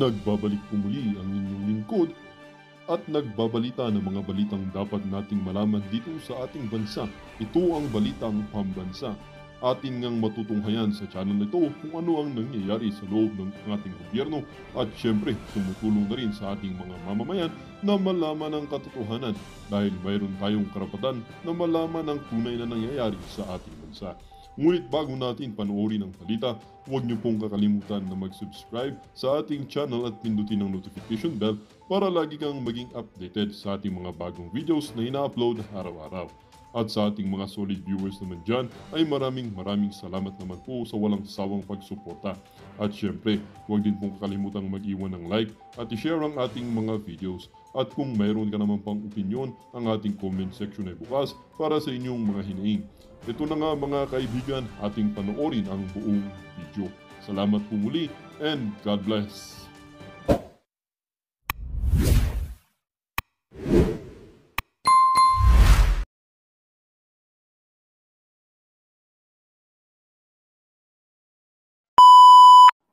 Nagbabalik po muli ang inyong lingkod at nagbabalita ng mga balitang dapat nating malaman dito sa ating bansa. Ito ang Balitang Pambansa. Atin ngang matutunghayan sa channel na ito kung ano ang nangyayari sa loob ng ating gobyerno at syempre tumutulong na rin sa ating mga mamamayan na malaman ang katotohanan dahil mayroon tayong karapatan na malaman ang tunay na nangyayari sa ating bansa. Ngunit bago natin panoorin ang balita, huwag niyo pong kakalimutan na mag-subscribe sa ating channel at pindutin ang notification bell para lagi kang maging updated sa ating mga bagong videos na ina-upload araw-araw. At sa ating mga solid viewers naman dyan ay maraming salamat naman po sa walang sawang pagsuporta. At syempre, huwag din pong kakalimutan mag-iwan ng like at i-share ang ating mga videos. At kung mayroon ka naman pang opinion, ang ating comment section ay bukas para sa inyong mga hinaing. Ito na nga mga kaibigan, ating panoorin ang buong video. Salamat po muli and God bless!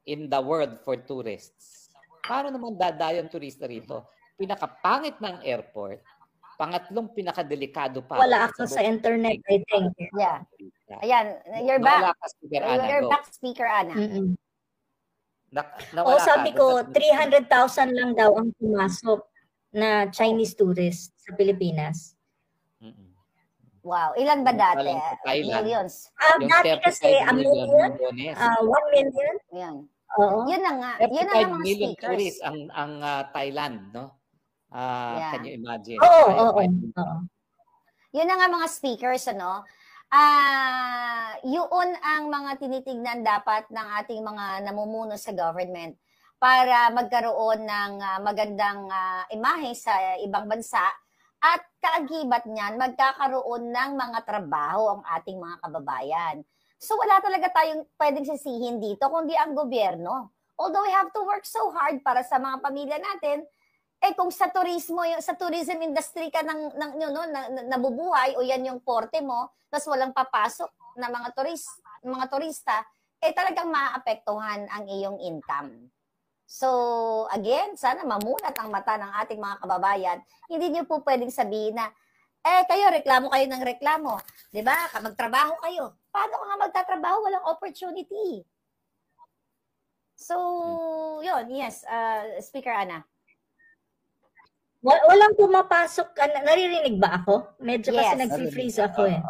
In the world for tourists. Paano naman dadayo ang turista rito? Pinakapangit ng airport, pangatlong pinakadelikado pa. Wala ako sa internet, I think. Yeah. Ayan, you're back. You're back, Speaker Ana. Sabi ko, 300,000 lang daw ang pumasok na Chinese tourist sa Pilipinas. Wow, ilan ba dati? Millions. Dati kasi, a million, 1 million. Yan. Oo. Yun na nga. Yun na mga million speakers. tourists ang Thailand, no? Can you imagine? Oo. Yun na nga mga speakers, ano? Yun ang mga tinitignan dapat ng ating mga namumuno sa government para magkaroon ng magandang imahe sa ibang bansa at kaagibat niyan, magkakaroon ng mga trabaho ang ating mga kababayan. So wala talaga tayong pwedeng sisihin dito kundi ang gobyerno. Although we have to work so hard para sa mga pamilya natin, kung sa turismo, sa tourism industry ka nabubuhay o yan yung porte mo, tapos walang papasok na mga turista, talagang maaapektuhan ang iyong income. So, again, sana mamulat ang mata ng ating mga kababayan. Hindi niyo po pwedeng sabihin na, kayo, reklamo kayo ng reklamo. Diba? Magtrabaho kayo. Paano ka nga magtatrabaho? Walang opportunity. So, yun, yes. Speaker Ana. Walang pumapasok. Naririnig ba ako? Medyo kasi nag-freeze ako eh.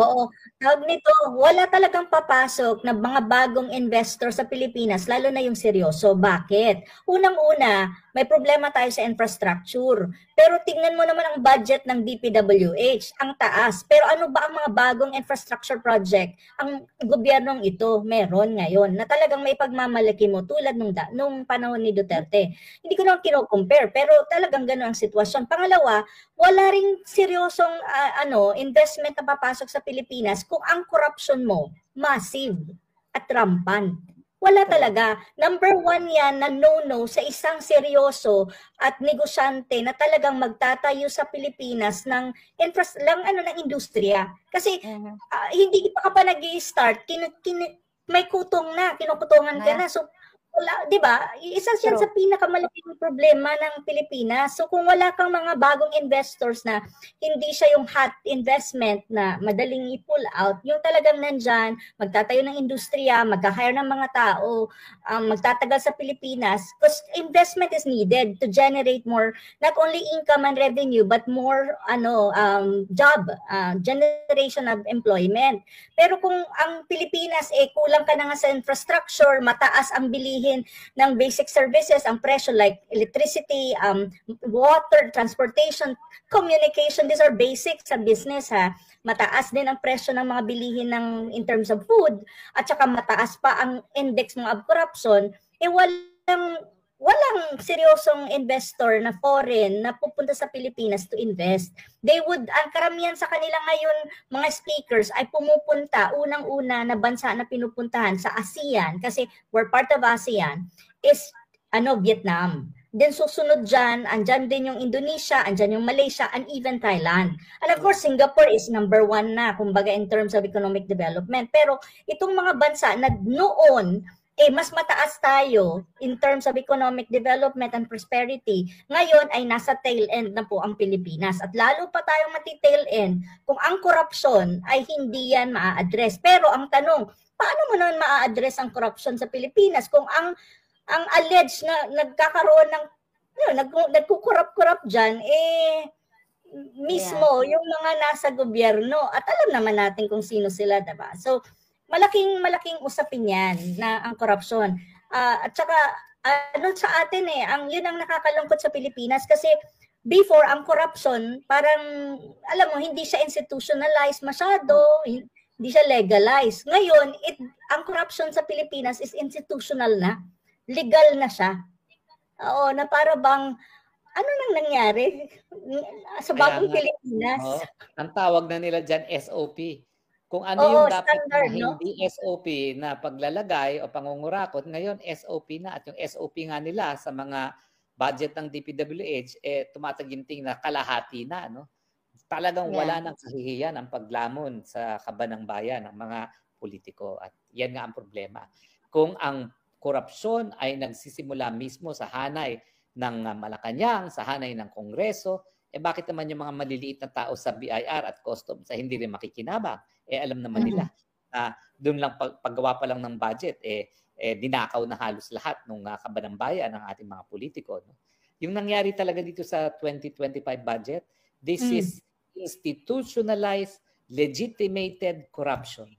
Oo. Tawag nito, wala talagang papasok na mga bagong investor sa Pilipinas, lalo na yung seryoso. Bakit? Unang-una, may problema tayo sa infrastructure. Pero tingnan mo naman ang budget ng DPWH, ang taas. Pero ano ba ang mga bagong infrastructure project ang gobyernong ito meron ngayon na talagang may pagmamalaki mo tulad nung panahon ni Duterte? Hindi ko naman kino-compare, pero talagang gano'n ang sitwasyon. Pangalawa, wala ring seryosong investment na papasok sa Pilipinas kung ang corruption mo massive at rampant. Wala talaga. Number 1 yan na no-no sa isang seryoso at negosyante na talagang magtatayo sa Pilipinas ng industriya. Kasi hindi pa ka pa nag-i-start, may kutong na, kinukutungan ka na. So, wala, di ba? Isa yan sa pinakamalaking problema ng Pilipinas. So kung wala kang mga bagong investors na hindi siya yung hot investment na madaling i-pull out, yung talagang nandyan, magtatayo ng industriya, magka-hire ng mga tao, magtatagal sa Pilipinas, because investment is needed to generate more, not only income and revenue, but more job, generation of employment. Pero kung ang Pilipinas, kulang ka na nga sa infrastructure, mataas ang bilihin ng basic services, ang presyo like electricity, water, transportation, communication, these are basic sa business ha. Mataas din ang presyo ng mga bilihin in terms of food, at saka mataas pa ang index ng corruption, walang seryosong investor na foreign na pupunta sa Pilipinas to invest. Ang karamihan sa kanila ngayon, mga speakers, ay pumupunta, unang-una na bansa na pinupuntahan sa ASEAN, kasi we're part of ASEAN, is Vietnam. Then susunod dyan, andyan din yung Indonesia, andyan yung Malaysia, and even Thailand. And of course, Singapore is number 1 na, kumbaga in terms of economic development. Pero itong mga bansa na noon mas mataas tayo in terms of economic development and prosperity. Ngayon ay nasa tail end na po ang Pilipinas. At lalo pa tayong mati-tail end kung ang korupsyon ay hindi yan maa-address. Pero ang tanong, paano mo naman maa-address ang korupsyon sa Pilipinas kung ang alleged na nagkakaroon ng nagkukurap-kurap dyan, mismo yung mga nasa gobyerno, at alam naman natin kung sino sila, diba? So, malaking usapin yan na ang korupsyon. At saka, sa atin yun ang nakakalungkot sa Pilipinas kasi before, ang corruption, parang, alam mo, hindi siya institutionalized masyado, hindi siya legalized. Ngayon, ang corruption sa Pilipinas is institutional na. Legal na siya. Oo, na para bang, ano nang nangyari sa bagong Pilipinas? Ang tawag na nila dyan, SOP. Kung ano yung dapat standard, na hindi SOP na paglalagay o pangungurakot, ngayon SOP na. At yung SOP nga nila sa mga budget ng DPWH, tumataginting na kalahati na. No? Talagang wala nang kahihiyan ang paglamon sa kaban ng bayan ng mga politiko. At yan nga ang problema. Kung ang korupsyon ay nagsisimula mismo sa hanay ng Malacanang, sa hanay ng Kongreso, bakit naman yung mga maliliit na tao sa BIR at Customs ay hindi rin makikinabang? Alam naman nila na doon lang paggawa pa lang ng budget, dinakaw na halos lahat ng kaban ng bayan ng ating mga politiko. No? Yung nangyari talaga dito sa 2025 budget, this is institutionalized, legitimated corruption.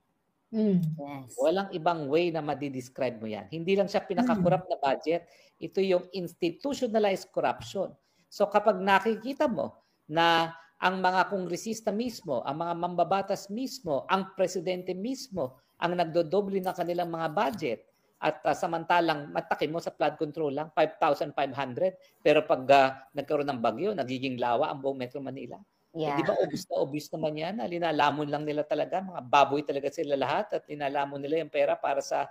Yes. Walang ibang way na madidescribe mo yan. Hindi lang siya pinaka-corrupt na budget, ito yung institutionalized corruption. So kapag nakikita mo na ang mga kongresista mismo, ang mga mambabatas mismo, ang presidente mismo, ang nagdodoble ng kanilang mga budget, at samantalang matakin mo sa flood control lang, 5,500, pero pag nagkaroon ng bagyo, nagiging lawa ang buong Metro Manila. Di ba obvious naman yan? Linalamon lang nila talaga. Mga baboy talaga sila lahat at linalamon nila yung pera para sa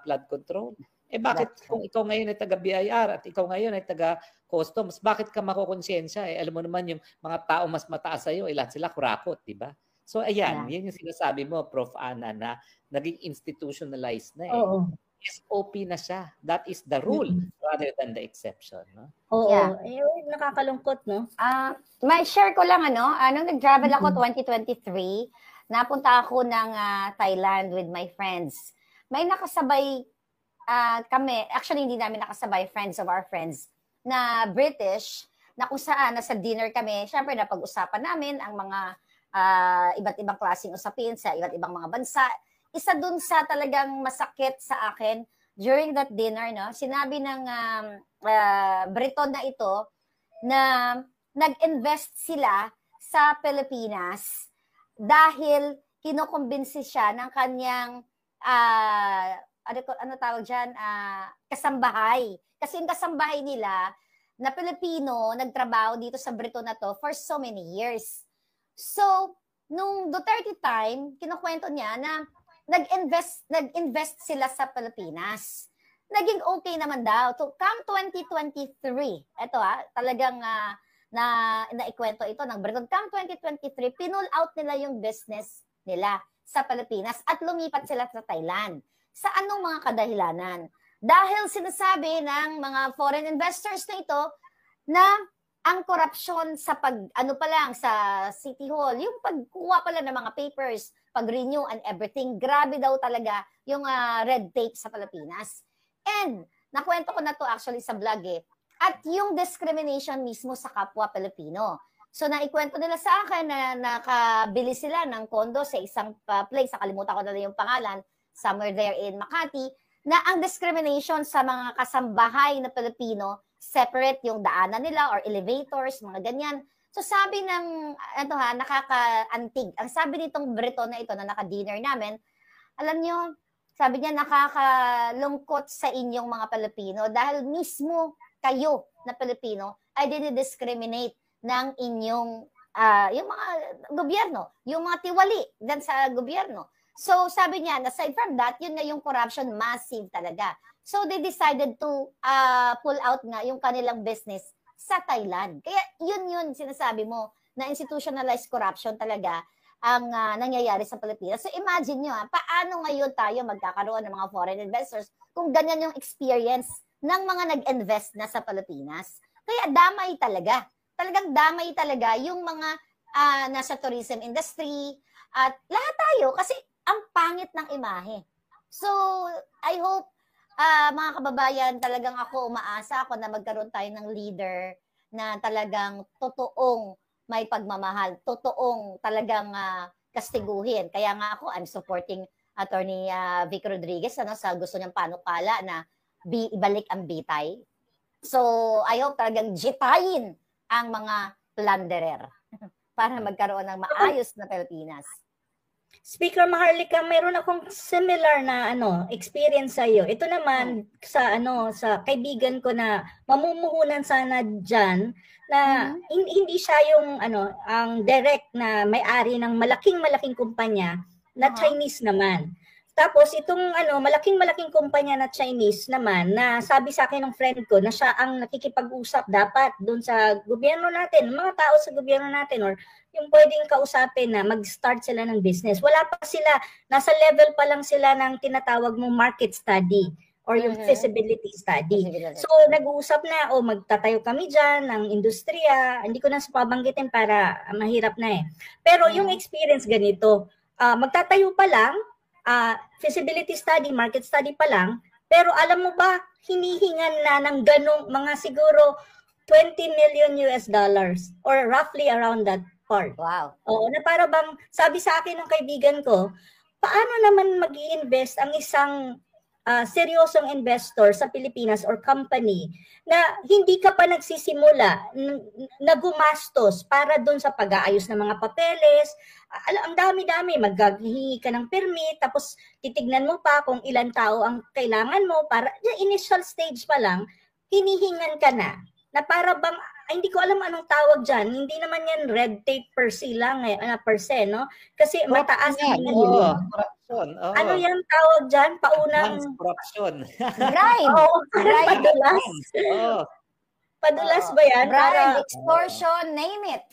flood control. Bakit kung ikaw ngayon ay taga-BIR at ikaw ngayon ay taga-Customs, bakit ka makukonsensya? Alam mo naman yung mga tao mas mataas sa'yo, lahat sila kurakot, di ba? So ayan, yan yung sinasabi mo, Prof. Ana, na naging institutionalized na SOP na siya. That is the rule rather than the exception. No? Nakakalungkot, no? May share ko lang, nung nag-travel ako 2023, napunta ako ng Thailand with my friends. May nakasabay kami, actually hindi namin nakasabay, friends of our friends, na British, na kung saan, nasa dinner kami, syempre napag-usapan namin ang mga iba't ibang klaseng usapin sa iba't ibang mga bansa. Isa dun sa talagang masakit sa akin during that dinner, no? Sinabi ng Briton na ito na nag-invest sila sa Pilipinas dahil kinukumbinsi siya ng kanyang ano tawag dyan? Kasambahay. Kasi yung kasambahay nila na Pilipino nagtrabaho dito sa Briton na to for so many years. So, nung Duterte time, kinukwento niya na nag-invest sila sa Pilipinas. Naging okay naman daw. So, come 2023, ito talagang naikwento ito ng Briton. Come 2023, pinull out nila yung business nila sa Pilipinas at lumipat sila sa Thailand. Sa anong mga kadahilanan? Dahil sinasabi ng mga foreign investors na ito na ang korupsyon sa sa City Hall, yung pagkuha pala ng mga papers, pag-renew and everything, grabe daw talaga yung red tape sa Pilipinas. And nakwento ko na to actually sa vlog At yung discrimination mismo sa kapwa Pilipino. So naikwento nila sa akin na nakabili sila ng kondo sa isang place, nakalimutan ko na yung pangalan, somewhere there in Makati, na ang discrimination sa mga kasambahay na Pilipino, separate yung daanan nila or elevators, mga ganyan. So sabi ng, nakaka-antig. Ang sabi nitong Briton na ito na naka-dinner namin, alam nyo, sabi niya nakakalungkot sa inyong mga Pilipino dahil mismo kayo na Pilipino ay dinidiscriminate ng inyong, yung mga gobyerno, yung mga tiwali dyan sa gobyerno. So sabi niya, aside from that, yun na yung corruption, massive talaga. So they decided to pull out nga yung kanilang business sa Thailand. Kaya yun sinasabi mo na institutionalized corruption talaga ang nangyayari sa Pilipinas. So imagine nyo, paano ngayon tayo magkakaroon ng mga foreign investors kung ganyan yung experience ng mga nag-invest na sa Pilipinas. Kaya damay talaga. Talagang damay talaga yung mga nasa tourism industry at lahat tayo kasi ang pangit ng imahe. So, I hope mga kababayan, talagang umaasa ako na magkaroon tayo ng leader na talagang totoong may pagmamahal, totoong talagang kastiguhin. Kaya nga ako, I'm supporting Attorney Vic Rodriguez sa gusto niyang panukala na ibalik ang bitay. So, I hope talagang jitayin ang mga plunderer para magkaroon ng maayos na Pilipinas. Speaker Maharlika, mayroon akong similar na experience sa iyo. Ito naman sa kaibigan ko na mamumuhunan sana diyan na hindi siya yung ang direct na may-ari ng malaking kumpanya na Chinese naman. Tapos itong malaking kumpanya na Chinese naman na sabi sa akin ng friend ko na siya ang nakikipag-usap dapat doon sa gobyerno natin, mga tao sa gobyerno natin or yung pwedeng kausapin na mag-start sila ng business. Wala pa sila, nasa level pa lang sila ng tinatawag mong market study or yung feasibility study. So nag-uusap na, magtatayo kami dyan ng industriya, hindi ko na pabanggitin para mahirap na Pero yung experience ganito, magtatayo pa lang, feasibility study, market study pa lang, pero alam mo ba, hinihingan na ng ganong mga siguro $20 million or roughly around that part. Wow. Oo, na para bang, sabi sa akin ng kaibigan ko, paano naman mag-i-invest ang isang seryosong investor sa Pilipinas or company na hindi ka pa nagsisimula na gumastos para doon sa pag-aayos ng mga papeles. Ang dami-dami, maghihingi ka ng permit, tapos titignan mo pa kung ilan tao ang kailangan mo para initial stage pa lang, hinihingan ka na para bang, hindi ko alam anong tawag dyan. Hindi naman yan red tape per se lang, per se, no? Kasi mataas ang corruption. Ano yung tawag dyan? Paunang... corruption. Bribe. Padulas. Padulas ba yan? Bribe, extortion, name it.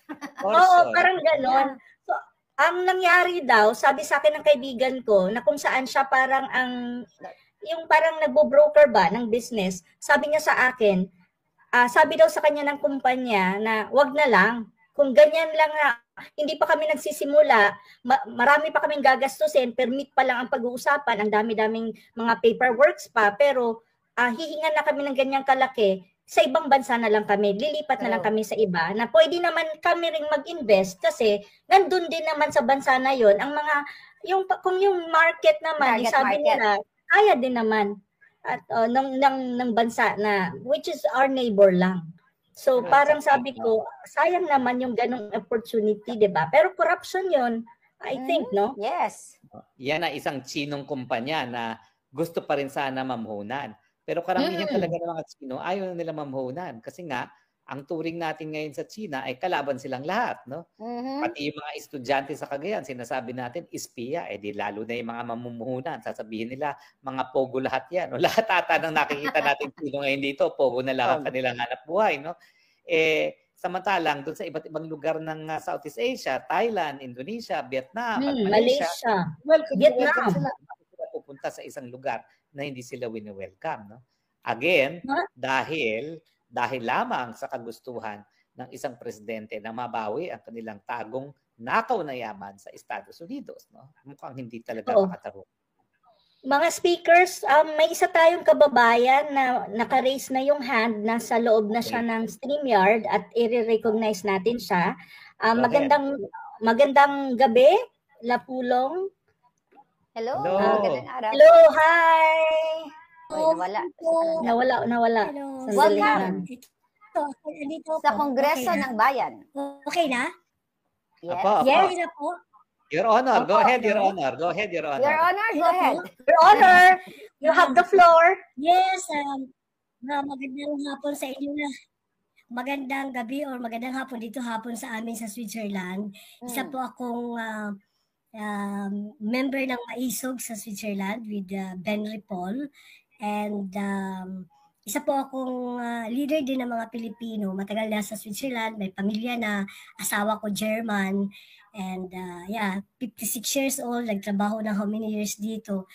Oo, parang ganon. So, ang nangyari daw, sabi sa akin ng kaibigan ko, na kung saan siya parang yung parang nagbo-broker ba ng business, sabi niya sa akin, sabi daw sa kanya ng kumpanya na wag na lang. Kung ganyan lang na hindi pa kami nagsisimula, marami pa kaming gagastusin, permit pa lang ang pag-uusapan, ang dami-daming mga paperworks pa, pero hihingan na kami ng ganyang kalaki, sa ibang bansa na lang kami, lilipat na lang kami sa iba, na pwede naman kami ring mag-invest kasi nandun din naman sa bansa na yon ang mga, kung yung market naman, sabi nila, kaya din naman at ng bansa na which is our neighbor lang. So parang sabi ko, sayang naman yung ganong opportunity, 'di ba? Pero corruption 'yon, I think, no? Yes. Yan ang isang Chinong kumpanya na gusto pa rin sana mamuhunan. Pero karamihan talaga ng mga Chino ayaw nila mamuhunan kasi nga ang turing natin ngayon sa China ay kalaban silang lahat, no? Pati yung mga estudyante sa Cagayan, sinasabi natin, espiya, di lalo na yung mga mamumuhunan. Sasabihin nila, mga pogo lahat yan. O lahat ata nang nakikita natin Chino ngayon dito, pogo na lang ang kanilang hanap buhay, no? Samantalang doon sa iba't ibang lugar ng Southeast Asia, Thailand, Indonesia, Vietnam, at Malaysia, Vietnam, sila pupunta sa isang lugar na hindi sila wini-welcome, no? Again, dahil lamang sa kagustuhan ng isang presidente na mabawi ang kanilang tagong nakaw na yaman sa Estados Unidos, no? Mukhang hindi talaga makatarungan. Mga speakers, may isa tayong kababayan na naka-raise na yung hand, nasa loob na siya ng StreamYard at i-recognize natin siya. Magandang gabi, Lapulong. Hello. Magandang araw. Hello, hi. Nawala. Hello. Welcome sa Kongreso ng Bayan. Okay na? Yes. Yes. Okay na po. Your Honor, go ahead, Your Honor. Go ahead, Your Honor. Your Honor, go ahead. Your Honor, you have the floor. Yes, magandang hapon sa inyo na. Magandang gabi or magandang hapon dito hapon sa amin sa Switzerland. Isa po akong member ng Maisog sa Switzerland with Ben Ripoll. And isa po akong leader din ng mga Pilipino. Matagal na sa Switzerland, may pamilya na, asawa ko German. And yeah, 56 years old, nagtrabaho na how many years dito.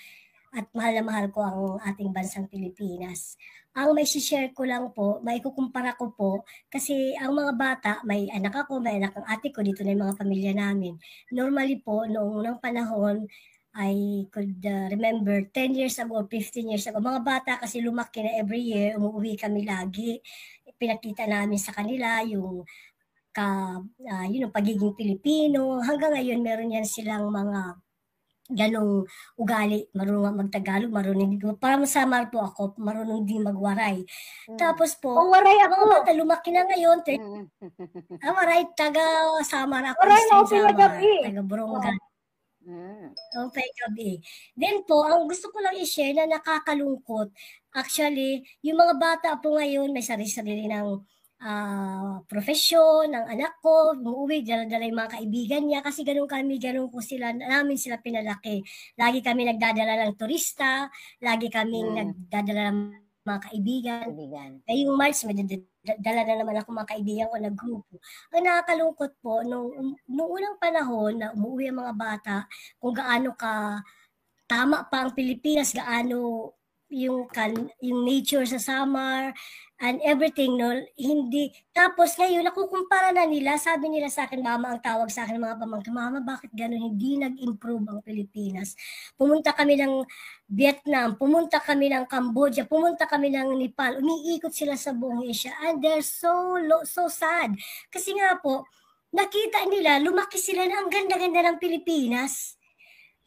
At mahal na mahal ko ang ating bansang Pilipinas. Ang may share ko lang po, may kukumpara ko po, kasi ang mga bata, may anak ako, may anak ng ate ko, dito na yung mga pamilya namin. Normally po, noong unang panahon, I could remember 10 years ago, 15 years ago, mga bata kasi lumaki na every year, umuwi kami lagi. Pinakita namin sa kanila yung yun, pagiging Pilipino. Hanggang ngayon, meron yan silang mga ganong ugali, marunong magtagalog, marunong din. Parang Samar po ako, marunong din magwaray. Tapos po, waray ako. mga bata, lumaki na ngayon. Waray, taga Samar ako. Waray na ako Samar, gabi. taga Borongan. Okay, gabi. Then po, ang gusto ko lang i-share na nakakalungkot, actually, yung mga bata po ngayon, may sarili-sarili ng profesyon ng anak ko, umuwi, dala-dala yung mga kaibigan niya, kasi ganun ko sila, namin sila pinalaki. Lagi kami nagdadala ng turista, lagi kaming nagdadala ng mga kaibigan. Ngayong March, may dala na naman ako mga kaibigan ko na grupo. Ang nakakalungkot po, nung unang panahon na umuwi ang mga bata, kung gaano ka tama pa ang Pilipinas, gaano yung nature sa summer and everything, no, hindi. Tapos ngayon, nakukumpara na nila, sabi nila sa akin, mama, ang tawag sa akin mga pamangkin, mama, bakit gano'n, hindi nag-improve ang Pilipinas? Pumunta kami ng Vietnam, pumunta kami ng Cambodia, pumunta kami ng Nepal, umiikot sila sa buong Asia, and they're so sad. Kasi nga po, nakita nila, lumaki sila na ang ganda-ganda ng Pilipinas.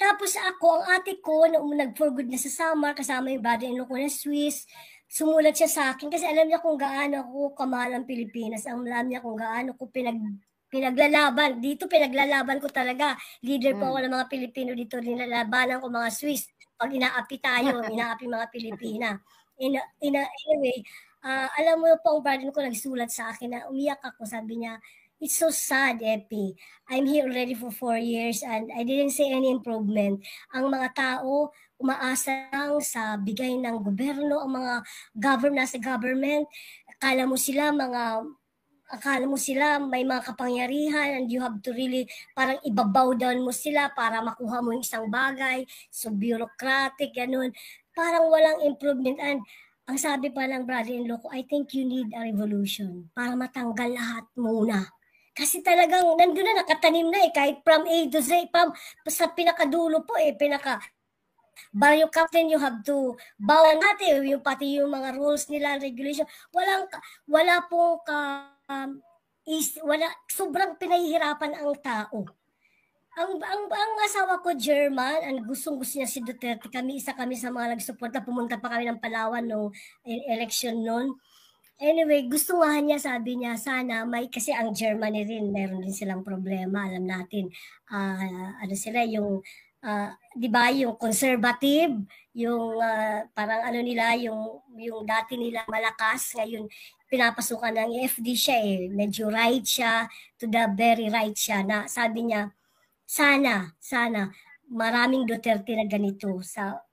Tapos ako, ang ate ko, nag-for good na sa summer, kasama yung brother-in-law ko na Swiss, sumulat siya sa akin kasi alam niya kung gaano ako kamahal ang Pilipinas. Alam niya kung gaano ko pinaglalaban. Dito pinaglalaban ko talaga. Leader po ako ng mga Pilipino dito. Nilalabanan ko mga Swiss. Pag inaapi tayo, inaapi mga Pilipina. Anyway, alam mo po ang brother ko nagsulat sa akin na umiyak ako. Sabi niya, it's so sad, Epi. I'm here already for 4 years and I didn't see any improvement. Ang mga tao, umaasa lang sa bigay ng gobyerno, ang mga nasa government. Akala mo sila may mga kapangyarihan and you have to really parang ibabaw down mo sila para makuha mo yung isang bagay. So bureaucratic, ganun. Parang walang improvement. And ang sabi pa ng brother-in-law ko, I think you need a revolution para matanggal lahat muna. Kasi talagang nandun na, nakatanim na kahit from A to Z, sa pinakadulo po Barrio Captain, you have to bawal natin yung pati yung mga rules nila, regulation. Sobrang pinahihirapan ang tao. Ang asawa ko German, and gustong-gusto niya si Duterte. Isa kami sa mga nagsuporta, pumunta pa kami ng Palawan nung election noon. Anyway, gusto nga niya, sabi niya, sana kasi ang Germany rin, meron din silang problema, alam natin. Sila yung di ba yung conservative, yung parang nila, yung dati nila malakas, ngayon pinapasukan ng EFD siya medyo right siya, to the very right siya, na sabi niya, sana maraming Duterte na ganito sa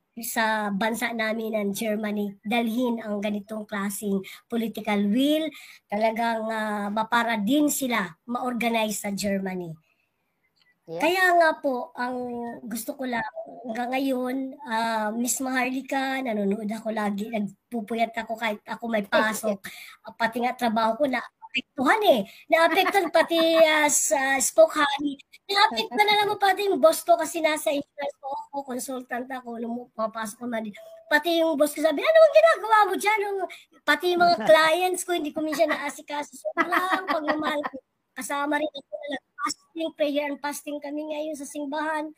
bansa namin ng Germany, dalhin ang ganitong klaseng political will, talagang mapara din sila ma-organize sa Germany. Yeah. Kaya nga po, ang gusto ko lang, hanggang ngayon, Miss Maharlika, nanonood ako lagi, nagpupuyat ako kahit ako may pasok, pati nga trabaho ko naapektuhan pati sa Spokane, naapektuhan na naman pati yung boss ko kasi nasa insurance ko ako, consultant ako, nung papasok ko pati yung boss ko sabi, ano ang ginagawa mo dyan? Pati yung mga clients ko, hindi ko minsan naasikaso, so walang pagmamahal ko. Kasama rin ako na fasting, prayer and fasting kami ngayon sa simbahan.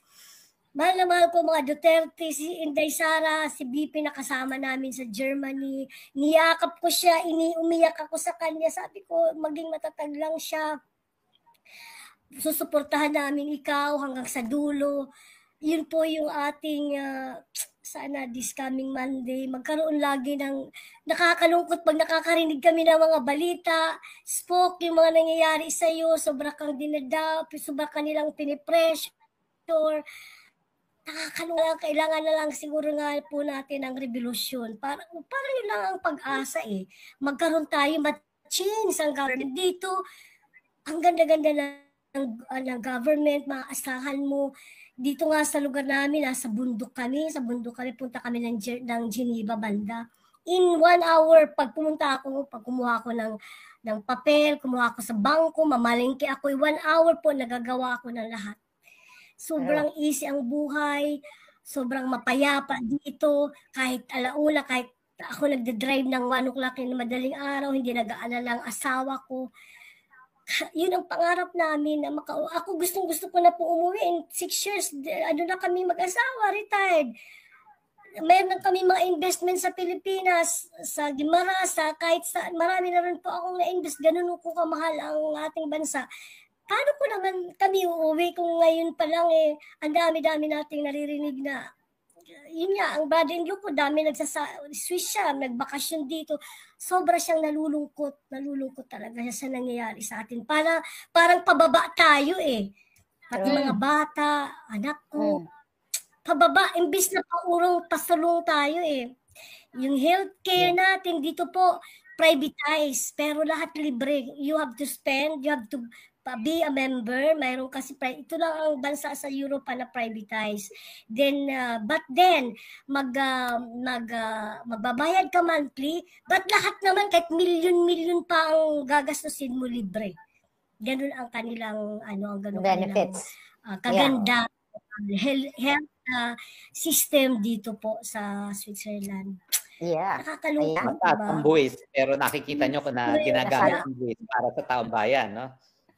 Mahal na mahal ko mga Duterte, si Inday Sara, si BP na kasama namin sa Germany. Niyakap ko siya, umiyak ako sa kanya. Sabi ko, maging matatag lang siya. Susuportahan namin ikaw hanggang sa dulo. Yun po yung ating, sana this coming Monday, magkaroon lagi ng nakakalungkot pag nakakarinig kami ng mga balita. Spoke, yung mga nangyayari sa'yo, sobra kang dinadap, sobra ka nilang pinipressure. Nakakalungkot, kailangan na lang siguro nga po natin ng revolusyon. Parang yun lang ang pag-asa Magkaroon tayo, ma-change ang government dito. Ang ganda-ganda ng government, maaasahan mo. Dito nga sa lugar namin, sa bundok kami, punta kami ng Geneva banda. In 1 hour, pag kumuha ako ng papel, kumuha ako sa bangko, mamalengke ako, 1 hour po, nagagawa ako ng lahat. Sobrang easy ang buhay, sobrang mapayapa dito, kahit alauna, kahit ako nagde-drive ng 1 o'clock ng madaling araw, hindi nag-aalala ang asawa ko. Yun ang pangarap namin na ako gustong-gusto ko na po umuwi in 6 years. Ano na kami mag-asawa, retired. Meron kami mga investment sa Pilipinas, sa Guimaras, kahit saan. Marami na rin po akong na-invest. Ganun po kamahal ang ating bansa. Paano ko naman kami uuwi kung ngayon pa lang ang dami-dami nating naririnig na yun nga, ang brother-in-law ko, dami Swiss siya, nagbakasyon dito. Sobra siyang nalulungkot talaga sa nangyayari sa atin. Parang pababa tayo Pati mga bata, anak ko, pababa, imbis na pasulong tayo Yung healthcare natin dito po, privatized, pero lahat libre. You have to spend, you have to be a member. Mayroon kasi ito lang ang bansa sa Europe na privatized. Then but then magbabayad ka monthly, but lahat naman kahit milyon pa ang gagastusin mo libre. Ganun ang kanilang benefits. Kaganda health system dito po sa Switzerland. Yeah. Nakakalungkot. Mataas ang buwis, pero nakikita nyo na ginagamit ang buwis para sa taong bayan, no?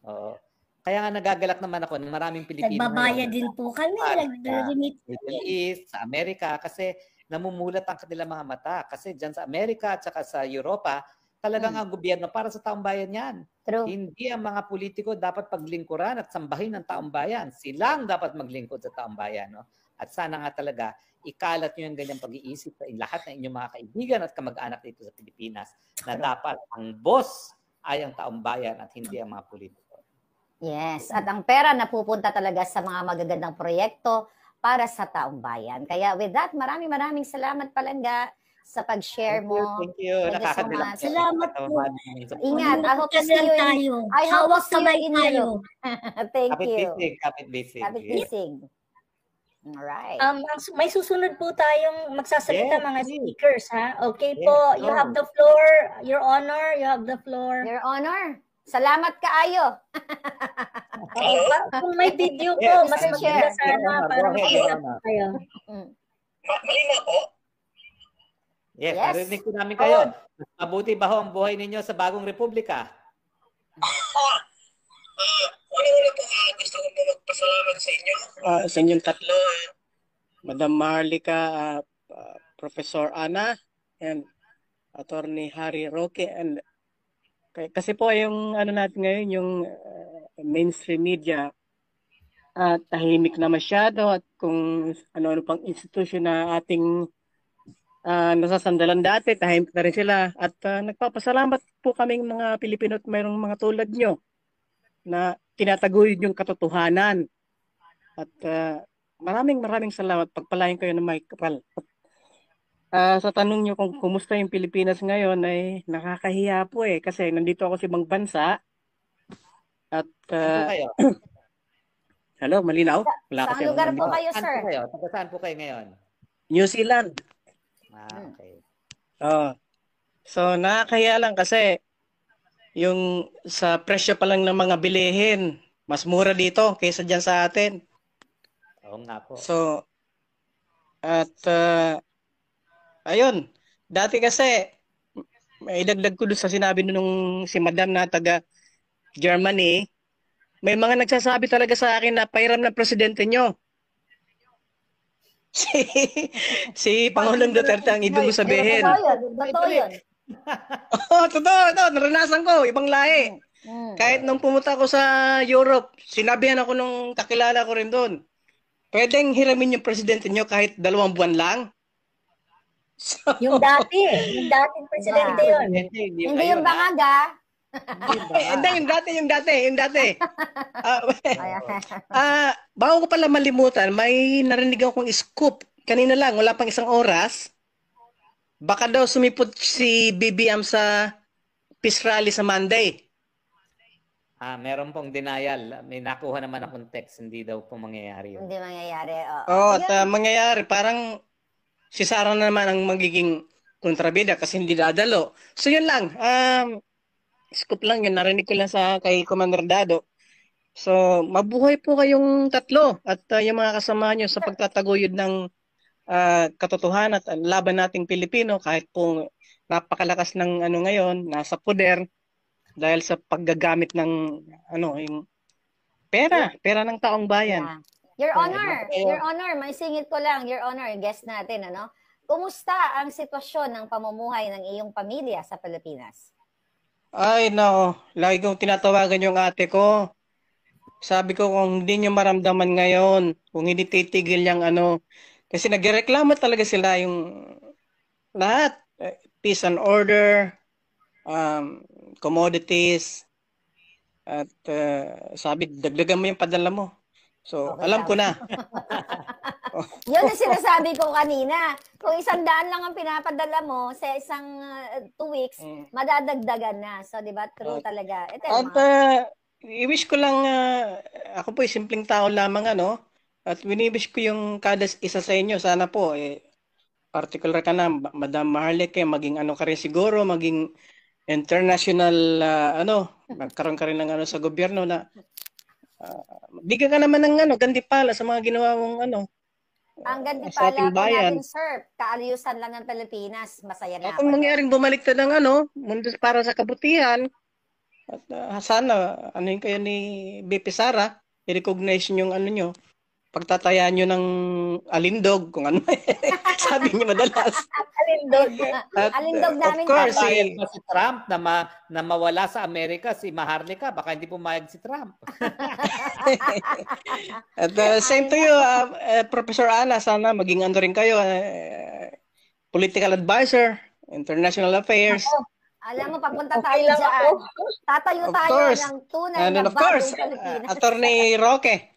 Oo. Kaya nga nagagalak naman ako ng maraming Pilipino. Nagbabayad din po kami. Middle East, sa Amerika, kasi namumulat ang kanilang mga mata. Kasi dyan sa Amerika at saka sa Europa, talagang ang gobyerno para sa taong bayan yan. True. Hindi ang mga politiko dapat paglingkuran at sambahin ng taong bayan. Silang dapat maglingkod sa taong bayan. No? At sana nga talaga, ikalat nyo yung ganyang pag-iisip sa lahat ng inyong mga kaibigan at kamag-anak dito sa Pilipinas na dapat ang boss ay ang taong bayan at hindi ang mga politiko. Yes, at ang pera napupunta talaga sa mga magagandang proyekto para sa taong bayan. Kaya with that, maraming salamat Palangga sa pag-share mo. Thank you. Nakakadala. Salamat po. Ingat. I hope to see you in Europe. Thank you. Kapit bisig. Alright. May susunod po tayong magsasalita mga speakers, ha? Okay Yes, po, you have the floor, Your Honor, you have the floor. Your Honor, salamat kaayo. Kung may video po, mas Mr. maganda Chair. sana para makita po kayo. Malina po. Yes, Yes. narinig ko namin kayo. Mabuti ba ho ang buhay ninyo sa bagong republika? Una-una po, gusto ko po magpasalamat sa inyo. Sa inyong tatlo, Madam Maharlika, Professor Ana, and Attorney Harry Roque. And kasi po yung natin ngayon, yung mainstream media, tahimik na masyado at kung ano-ano pang institusyon na ating nasasandalan dati, tahimik na rin sila. At nagpapasalamat po kaming mga Pilipino at mayroong mga tulad nyo na tinataguyod yung katotohanan. At maraming salamat. Pagpalain kayo ng may kapal. Sa tanong nyo kung kumusta yung Pilipinas ngayon, ay nakakahiya po kasi nandito ako sa ibang bansa. At kayo? hello, malinaw? Saan lugar po kayo, sir? Saan po kayo ngayon? New Zealand. Okay. So nakakahiya lang kasi yung sa presyo pa lang ng mga bilihin, mas mura dito kaysa dyan sa atin. Oo nga po. So, at ayun, dati kasi, may idagdag ko doon sa sinabi nung si Madam na taga Germany, may mga nagsasabi talaga sa akin na pairam ng presidente nyo. Si Pangulong Duterte ang ibig sabihin. Totoo yun. Totoo. Naranasan ko. Ibang lahi. Kahit nung pumunta ako sa Europe, sinabihan ako nung kakilala ko rin doon. Pwedeng hiramin yung presidente nyo kahit 2 buwan lang? So, Yung dating presidente yun. Hindi yung bangaga. yung dati. Bago ko pala malimutan, may narinig akong scoop. Kanina lang, wala pang 1 oras. Baka daw sumipot si BBM sa peace rally sa Monday. Meron pong denial. May nakuha naman akong text. Hindi daw po mangyayari yun. Hindi mangyayari. At mangyayari, parang si Sara naman ang magiging kontrabida kasi hindi dadalo. So yun lang. Scoop lang yun. Narinig ko lang kay Commander Dado. So, mabuhay po kayong tatlo at yung mga kasama nyo sa pagtataguyod ng katotohanan at laban nating Pilipino kahit po napakalakas ng ngayon, nasa poder dahil sa paggagamit ng yung pera ng taong bayan. Yeah. Your Honor, may singit ko lang, Your Honor, guest natin, Kumusta ang sitwasyon ng pamumuhay ng iyong pamilya sa Pilipinas? Ay, no. Lagi kong tinatawagan yung ate ko. Sabi ko kung hindi nyo maramdaman ngayon, kung hindi titigil yung kasi nagreklamo talaga sila yung lahat. Peace and order, commodities, at sabi, dagdagan mo yung padala mo. So, okay, alam ko na. Yun ang sinasabi ko kanina. Kung 100 lang ang pinapadala mo sa isang 2 weeks, madadagdagan na. So, di ba? True talaga. I-wish ko lang, ako po simpleng tao lamang, at wini-wish ko yung kada isa sa inyo, sana po, particular ka na, Madam Maharlika, maging ka rin siguro, maging international, magkaroon ka rin ng sa gobyerno na, bigyan ka naman ng gandipala sa mga ginawa mong ang gandipala po natin, sir, kaaliusan lang ng Pilipinas, masaya na. Kung mangyaring bumaliktad ng mundo para sa kabutihan, at sana, yung kayo ni BP Sara, i-recognize yung nyo, pagtatayaan nyo ng alindog, kung sabi niyo madalas. Alindog. Alindog namin. Of course, si Trump na mawala sa Amerika, si Maharlika, baka hindi pumayag si Trump. At same to you, Professor Ana, sana maging rin kayo, political advisor, international affairs. Alam mo, papunta tayo dyan. Tatayo tayo ng tunay na bagong Pilipinas. Attorney Roque,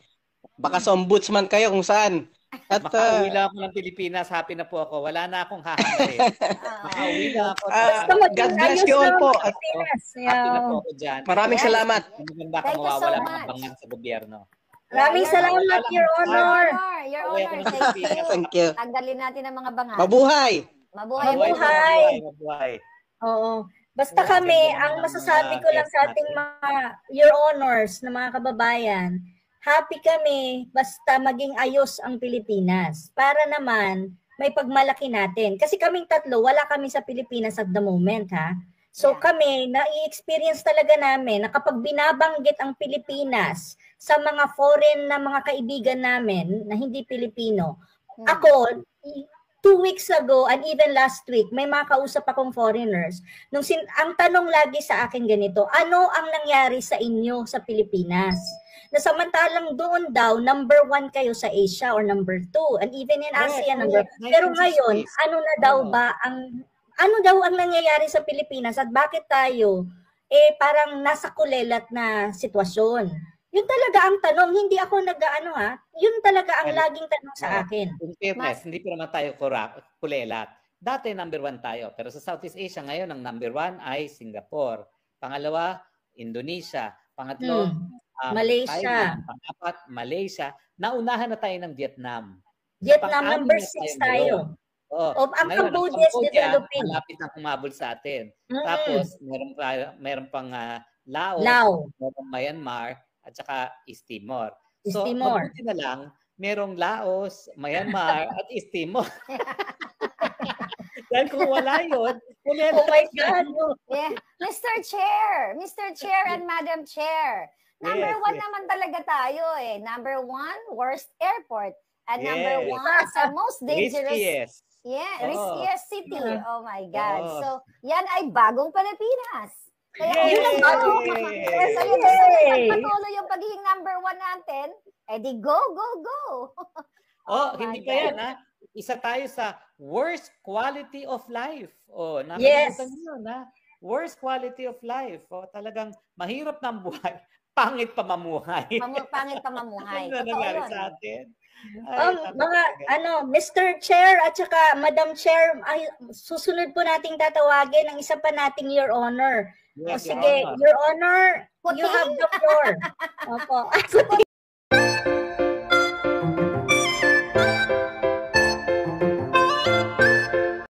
baka sa ombudsman kayo kung saan. At makauwi lang ako ng Pilipinas, happy na po ako. Wala na akong hahanapin. Makauwi na ako. God bless you all po. Happy na po ako dyan. Maraming salamat. Maganda ka mawawala ng bangan sa gobyerno. Maraming salamat, Your Honor. Your Honor, thank you. Tanggalin natin ang mga bangan. Mabuhay! Mabuhay! Oo. Basta kami, ang masasabi ko lang sa ating mga Your Honors na mga kababayan, happy kami basta maging ayos ang Pilipinas. Para naman may pagmalaki natin. Kasi kaming tatlo, wala kami sa Pilipinas at the moment, ha? So kami, nai-experience talaga namin na kapag binabanggit ang Pilipinas sa mga foreign na mga kaibigan namin na hindi Pilipino, ako, 2 weeks ago and even last week, may mga kausap akong foreigners. Ang tanong lagi sa akin ganito, ano ang nangyari sa inyo sa Pilipinas? Na samantalang doon daw, number 1 kayo sa Asia or number 2. And even in ASEAN, pero ngayon, ano daw ang nangyayari sa Pilipinas at bakit tayo parang nasa kulelat na sitwasyon? Yun talaga ang tanong, hindi ako yun talaga ang laging tanong sa akin. In fairness, hindi pa naman tayo kulelat. Dati number 1 tayo, pero sa Southeast Asia ngayon, ang number 1 ay Singapore. Pangalawa, Indonesia. Pangatlo, Malaysia. Thailand. Pangapat, Malaysia. Naunahan na tayo ng Vietnam. Vietnam, number 6 tayo. Ang Cambodia is developing. Malapit na kumabol sa atin. Tapos, meron pang Laos, meron Myanmar, at saka East Timor. So, mabuti na lang, merong Laos, Myanmar, at East Timor. Dahil kung wala yun, oh my God. Yeah. Mr. Chair and Madam Chair, number 1 naman talaga tayo eh. Number 1, worst airport. And number 1 sa most dangerous. Riskiest city. Oh my God. So, yan ay bagong Pilipinas. Kaya yun ang bagong Pilipinas. Kaya patuloy yung pagiging number 1 natin, di go. Hindi pa yan, ha? Isa tayo sa worst quality of life. Nakalimutan nyo, ha? Worst quality of life. Talagang mahirap ng buhay. Pangit pa mamuhay. Pangit pa mamuhay. Ano nangyari sa atin? Mr. Chair at saka Madam Chair, susunod po nating tatawagin ang isa pa nating Your Honor Yes, Sige, Your Honor, you have the floor. Opo.